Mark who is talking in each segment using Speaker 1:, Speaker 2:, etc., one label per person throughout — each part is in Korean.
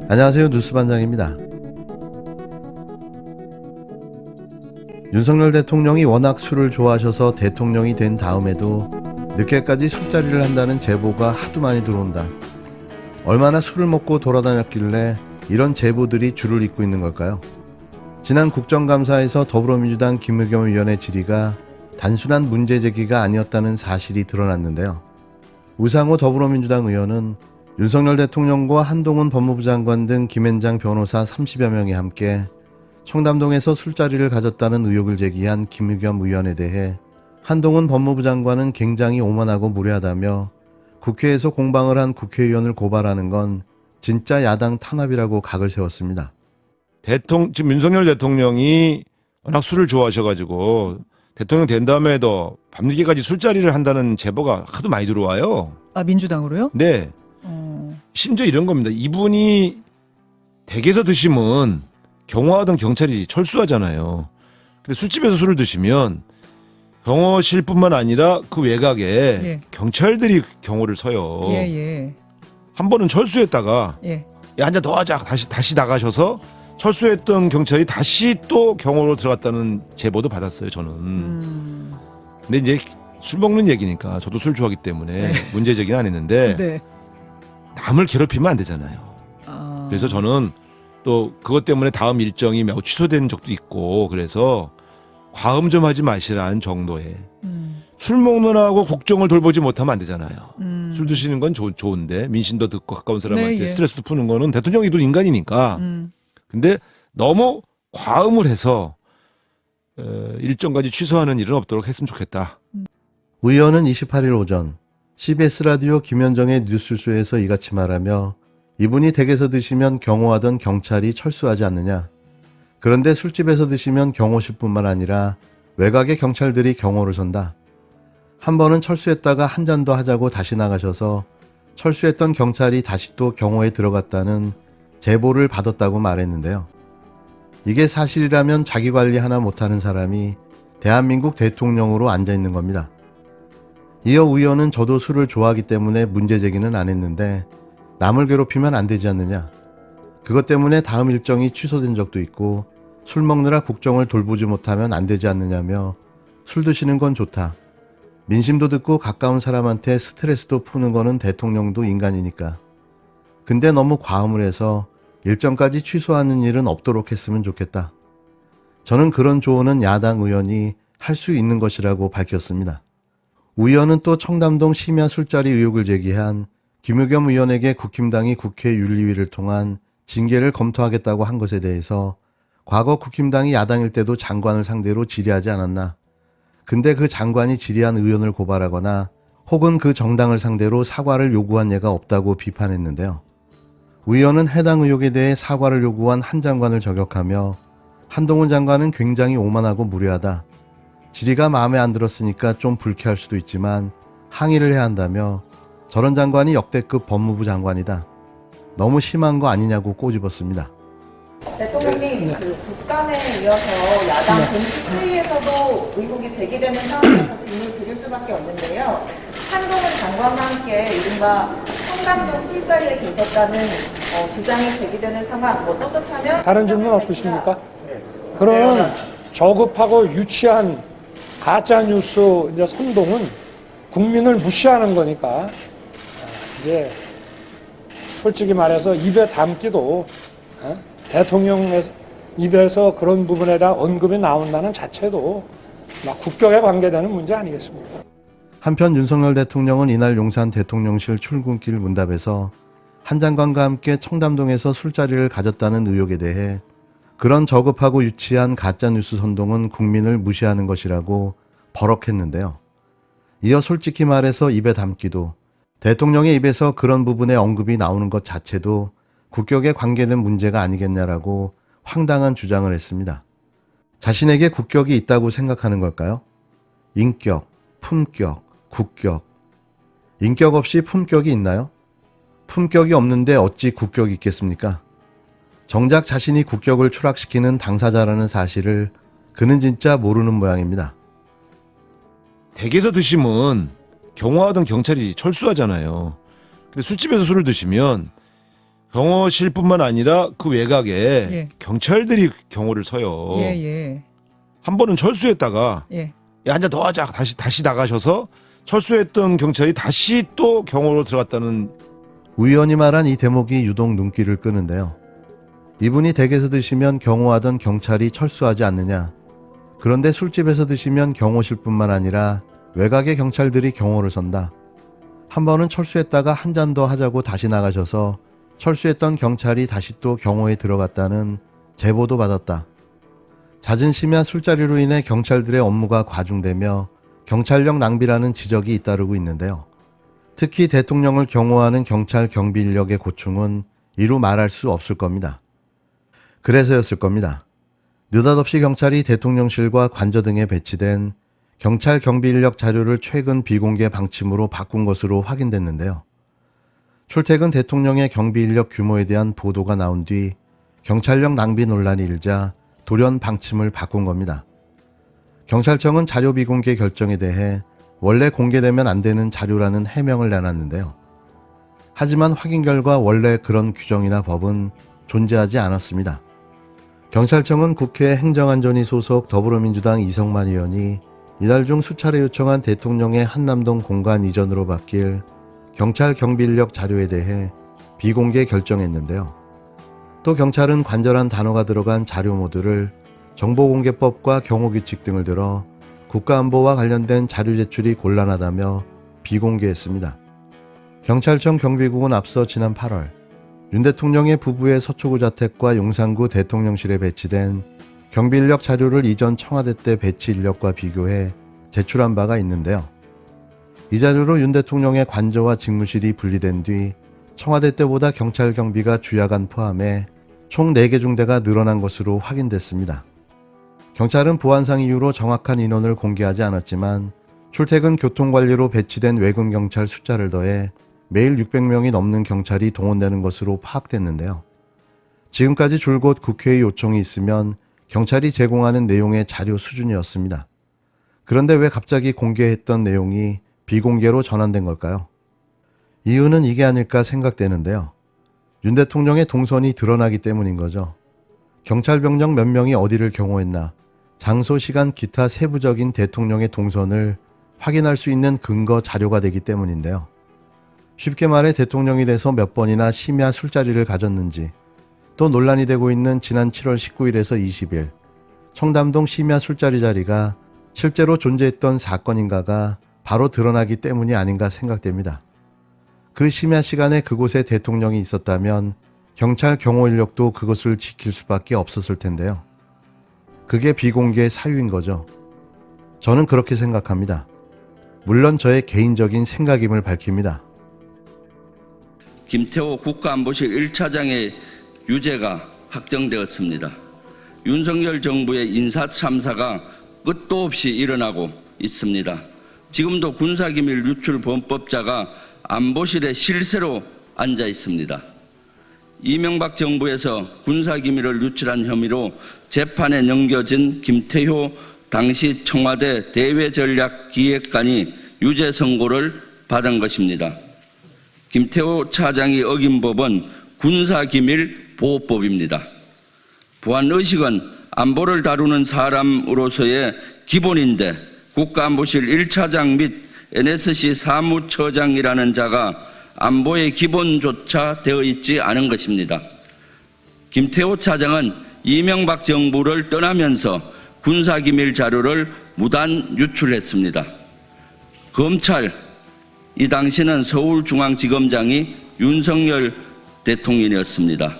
Speaker 1: 안녕하세요. 뉴스반장입니다. 윤석열 대통령이 워낙 술을 좋아하셔서 대통령이 된 다음에도 늦게까지 술자리를 한다는 제보가 하도 많이 들어온다. 얼마나 술을 먹고 돌아다녔길래 이런 제보들이 줄을 잇고 있는 걸까요? 지난 국정감사에서 더불어민주당 김의겸 의원의 질의가 단순한 문제 제기가 아니었다는 사실이 드러났는데요. 우상호 더불어민주당 의원은 윤석열 대통령과 한동훈 법무부 장관 등 김앤장 변호사 30여 명이 함께 청담동에서 술자리를 가졌다는 의혹을 제기한 김의겸 의원에 대해 한동훈 법무부 장관은 굉장히 오만하고 무례하다며 국회에서 공방을 한 국회의원을 고발하는 건 진짜 야당 탄압이라고 각을 세웠습니다.
Speaker 2: 지금 윤석열 대통령이 워낙 술을 좋아하셔가지고 대통령 된 다음에도 밤늦게까지 술자리를 한다는 제보가 하도 많이 들어와요.
Speaker 3: 아, 민주당으로요?
Speaker 2: 네. 심지어 이런 겁니다. 이분이 댁에서 드시면 경호하던 경찰이 철수하잖아요. 근데 술집에서 술을 드시면 경호실뿐만 아니라 그 외곽에
Speaker 3: 예.
Speaker 2: 경찰들이 경호를 서요.
Speaker 3: 예.
Speaker 2: 한 번은 철수했다가
Speaker 3: 예.
Speaker 2: 야, 한 잔 더 하자. 다시 나가셔서 철수했던 경찰이 다시 또 경호로 들어갔다는 제보도 받았어요. 저는. 근데 이제 술 먹는 얘기니까 저도 술 좋아하기 때문에 문제 제기는 안 했는데
Speaker 3: 네.
Speaker 2: 남을 괴롭히면 안 되잖아요. 그래서 저는 또 그것 때문에 다음 일정이 매우 취소된 적도 있고 그래서 과음 좀 하지 마시라는 정도의 술 먹느라고 국정을 돌보지 못하면 안 되잖아요. 술 드시는 건 좋은데 민심도 듣고 가까운 사람한테
Speaker 3: 네, 예.
Speaker 2: 스트레스도 푸는 거는 대통령이도 인간이니까. 근데 너무 과음을 해서 일정까지 취소하는 일은 없도록 했으면 좋겠다.
Speaker 1: 의원은 28일 오전 CBS 라디오 김현정의 뉴스쇼에서 이같이 말하며 이분이 댁에서 드시면 경호하던 경찰이 철수하지 않느냐. 그런데 술집에서 드시면 경호실뿐만 아니라 외곽의 경찰들이 경호를 선다. 한 번은 철수했다가 한 잔 더 하자고 다시 나가셔서 철수했던 경찰이 다시 또 경호에 들어갔다는 제보를 받았다고 말했는데요. 이게 사실이라면 자기관리 하나 못하는 사람이 대한민국 대통령으로 앉아있는 겁니다. 이어 의원은 저도 술을 좋아하기 때문에 문제 제기는 안 했는데 남을 괴롭히면 안 되지 않느냐. 그것 때문에 다음 일정이 취소된 적도 있고 술 먹느라 국정을 돌보지 못하면 안 되지 않느냐며 술 드시는 건 좋다. 민심도 듣고 가까운 사람한테 스트레스도 푸는 거는 대통령도 인간이니까. 근데 너무 과음을 해서 일정까지 취소하는 일은 없도록 했으면 좋겠다. 저는 그런 조언은 야당 의원이 할 수 있는 것이라고 밝혔습니다. 의원은 또 청담동 심야 술자리 의혹을 제기한 김의겸 의원에게 국힘당이 국회 윤리위를 통한 징계를 검토하겠다고 한 것에 대해서 과거 국힘당이 야당일 때도 장관을 상대로 질의하지 않았나. 근데 그 장관이 질의한 의원을 고발하거나 혹은 그 정당을 상대로 사과를 요구한 예가 없다고 비판했는데요. 의원은 해당 의혹에 대해 사과를 요구한 한 장관을 저격하며 한동훈 장관은 굉장히 오만하고 무례하다. 질의가 마음에 안 들었으니까 좀 불쾌할 수도 있지만 항의를 해야 한다며 저런 장관이 역대급 법무부 장관이다. 너무 심한 거 아니냐고 꼬집었습니다.
Speaker 4: 대통령님, 그 국감에 이어서 야당 공식 회의에서도 의혹이 제기되는 상황에서 질문을 드릴 수밖에 없는데요. 한동훈 장관과 함께 이른바 청담동 술자리에 계셨다는 주장이 제기되는 상황, 떳떳하면
Speaker 5: 다른 질문 없으십니까? 그런 저급하고 유치한 가짜 뉴스 이제 선동은 국민을 무시하는 거니까 이제 솔직히 말해서 입에 담기도 대통령 입에서 그런 부분에 대한 언급이 나온다는 자체도 막 국격에 관계되는 문제 아니겠습니까?
Speaker 1: 한편 윤석열 대통령은 이날 용산 대통령실 출근길 문답에서 한 장관과 함께 청담동에서 술자리를 가졌다는 의혹에 대해 그런 저급하고 유치한 가짜뉴스 선동은 국민을 무시하는 것이라고 버럭했는데요. 이어 솔직히 말해서 입에 담기도 대통령의 입에서 그런 부분의 언급이 나오는 것 자체도 국격에 관계된 문제가 아니겠냐라고 황당한 주장을 했습니다. 자신에게 국격이 있다고 생각하는 걸까요? 인격, 품격, 국격. 인격 없이 품격이 있나요? 품격이 없는데 어찌 국격이 있겠습니까? 정작 자신이 국격을 추락시키는 당사자라는 사실을 그는 진짜 모르는 모양입니다.
Speaker 2: 댁에서 드시면 경호하던 경찰이 철수하잖아요. 근데 술집에서 술을 드시면 경호실뿐만 아니라 그 외곽에
Speaker 3: 예.
Speaker 2: 경찰들이 경호를 서요.
Speaker 3: 예.
Speaker 2: 한 번은 철수했다가
Speaker 3: 예.
Speaker 2: 야, 앉아 너 하자 다시 나가셔서 철수했던 경찰이 다시 또 경호로 들어갔다는.
Speaker 1: 우 의원이 말한 이 대목이 유독 눈길을 끄는데요. 이분이 댁에서 드시면 경호하던 경찰이 철수하지 않느냐. 그런데 술집에서 드시면 경호실뿐만 아니라 외곽의 경찰들이 경호를 선다. 한 번은 철수했다가 한 잔 더 하자고 다시 나가셔서 철수했던 경찰이 다시 또 경호에 들어갔다는 제보도 받았다. 잦은 심야 술자리로 인해 경찰들의 업무가 과중되며 경찰력 낭비라는 지적이 잇따르고 있는데요. 특히 대통령을 경호하는 경찰 경비 인력의 고충은 이루 말할 수 없을 겁니다. 그래서였을 겁니다. 느닷없이 경찰이 대통령실과 관저 등에 배치된 경찰 경비 인력 자료를 최근 비공개 방침으로 바꾼 것으로 확인됐는데요. 출퇴근 대통령의 경비 인력 규모에 대한 보도가 나온 뒤 경찰력 낭비 논란이 일자 돌연 방침을 바꾼 겁니다. 경찰청은 자료 비공개 결정에 대해 원래 공개되면 안 되는 자료라는 해명을 내놨는데요. 하지만 확인 결과 원래 그런 규정이나 법은 존재하지 않았습니다. 경찰청은 국회 행정안전위 소속 더불어민주당 이성만 의원이 이달 중 수차례 요청한 대통령의 한남동 공간 이전으로 바뀔 경찰 경비 인력 자료에 대해 비공개 결정했는데요. 또 경찰은 관절한 단어가 들어간 자료 모두를 정보공개법과 경호규칙 등을 들어 국가안보와 관련된 자료 제출이 곤란하다며 비공개했습니다. 경찰청 경비국은 앞서 지난 8월 윤 대통령의 부부의 서초구 자택과 용산구 대통령실에 배치된 경비인력 자료를 이전 청와대 때 배치 인력과 비교해 제출한 바가 있는데요. 이 자료로 윤 대통령의 관저와 직무실이 분리된 뒤 청와대 때보다 경찰 경비가 주야간 포함해 총 4개 중대가 늘어난 것으로 확인됐습니다. 경찰은 보안상 이유로 정확한 인원을 공개하지 않았지만 출퇴근 교통관리로 배치된 외근 경찰 숫자를 더해 매일 600명이 넘는 경찰이 동원되는 것으로 파악됐는데요. 지금까지 줄곧 국회의 요청이 있으면 경찰이 제공하는 내용의 자료 수준이었습니다. 그런데 왜 갑자기 공개했던 내용이 비공개로 전환된 걸까요? 이유는 이게 아닐까 생각되는데요. 윤 대통령의 동선이 드러나기 때문인 거죠. 경찰병력 몇 명이 어디를 경호했나, 장소, 시간, 기타 세부적인 대통령의 동선을 확인할 수 있는 근거 자료가 되기 때문인데요. 쉽게 말해 대통령이 돼서 몇 번이나 심야 술자리를 가졌는지, 또 논란이 되고 있는 지난 7월 19일에서 20일 청담동 심야 술자리 자리가 실제로 존재했던 사건인가가 바로 드러나기 때문이 아닌가 생각됩니다. 그 심야 시간에 그곳에 대통령이 있었다면 경찰 경호 인력도 그것을 지킬 수밖에 없었을 텐데요. 그게 비공개 사유인 거죠. 저는 그렇게 생각합니다. 물론 저의 개인적인 생각임을 밝힙니다.
Speaker 6: 김태호 국가안보실 1차장의 유죄가 확정되었습니다. 윤석열 정부의 인사참사가 끝도 없이 일어나고 있습니다. 지금도 군사기밀 유출범법자가 안보실에 실세로 앉아 있습니다. 이명박 정부에서 군사기밀을 유출한 혐의로 재판에 넘겨진 김태효 당시 청와대 대외전략기획관이 유죄 선고를 받은 것입니다. 김태호 차장이 어긴 법은 군사기밀보호법입니다. 보안의식은 안보를 다루는 사람으로서의 기본인데 국가안보실 1차장 및 NSC 사무처장이라는 자가 안보의 기본조차 되어 있지 않은 것입니다. 김태호 차장은 이명박 정부를 떠나면서 군사기밀 자료를 무단 유출했습니다. 검찰, 이 당시는 서울중앙지검장이 윤석열 대통령이었습니다.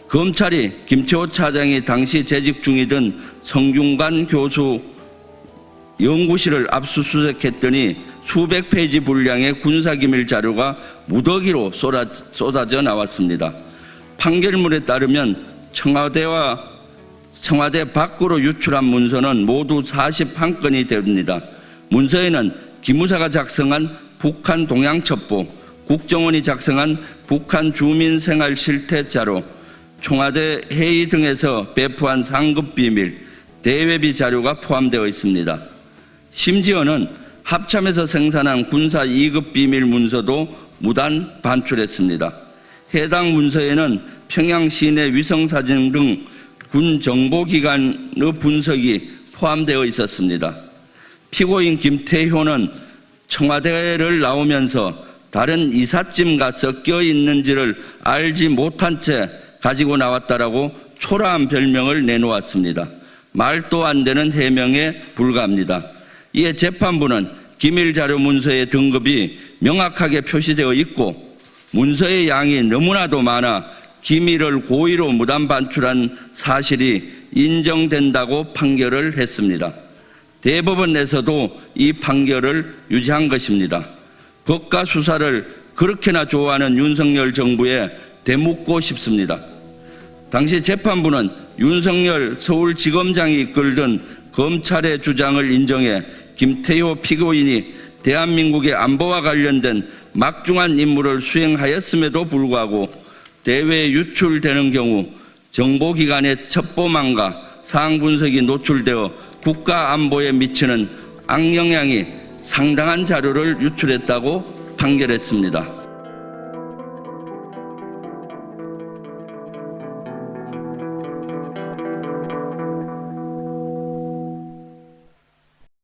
Speaker 6: 검찰이 김태호 차장이 당시 재직 중이던 성균관 교수 연구실을 압수수색했더니 수백 페이지 분량의 군사기밀 자료가 무더기로 쏟아져 나왔습니다. 판결문에 따르면 청와대 밖으로 유출한 문서는 모두 41건이 됩니다. 문서에는 기무사가 작성한 북한 동향첩보, 국정원이 작성한 북한 주민생활실태자료, 청와대 회의 등에서 배포한 상급비밀, 대외비 자료가 포함되어 있습니다. 심지어는 합참에서 생산한 군사 2급 비밀 문서도 무단 반출했습니다. 해당 문서에는 평양 시내 위성사진 등 군 정보기관의 분석이 포함되어 있었습니다. 피고인 김태효는 청와대를 나오면서 다른 이삿짐과 섞여 있는지를 알지 못한 채 가지고 나왔다라고 초라한 별명을 내놓았습니다. 말도 안 되는 해명에 불과합니다. 이에 재판부는 기밀 자료 문서의 등급이 명확하게 표시되어 있고 문서의 양이 너무나도 많아 기밀을 고의로 무단 반출한 사실이 인정된다고 판결을 했습니다. 대법원에서도 이 판결을 유지한 것입니다. 법과 수사를 그렇게나 좋아하는 윤석열 정부에 되묻고 싶습니다. 당시 재판부는 윤석열 서울지검장이 이끌던 검찰의 주장을 인정해 김태효 피고인이 대한민국의 안보와 관련된 막중한 임무를 수행하였음에도 불구하고 대외에 유출되는 경우 정보기관의 첩보망과 사항 분석이 노출되어 국가 안보에 미치는 악영향이 상당한 자료를 유출했다고 판결했습니다.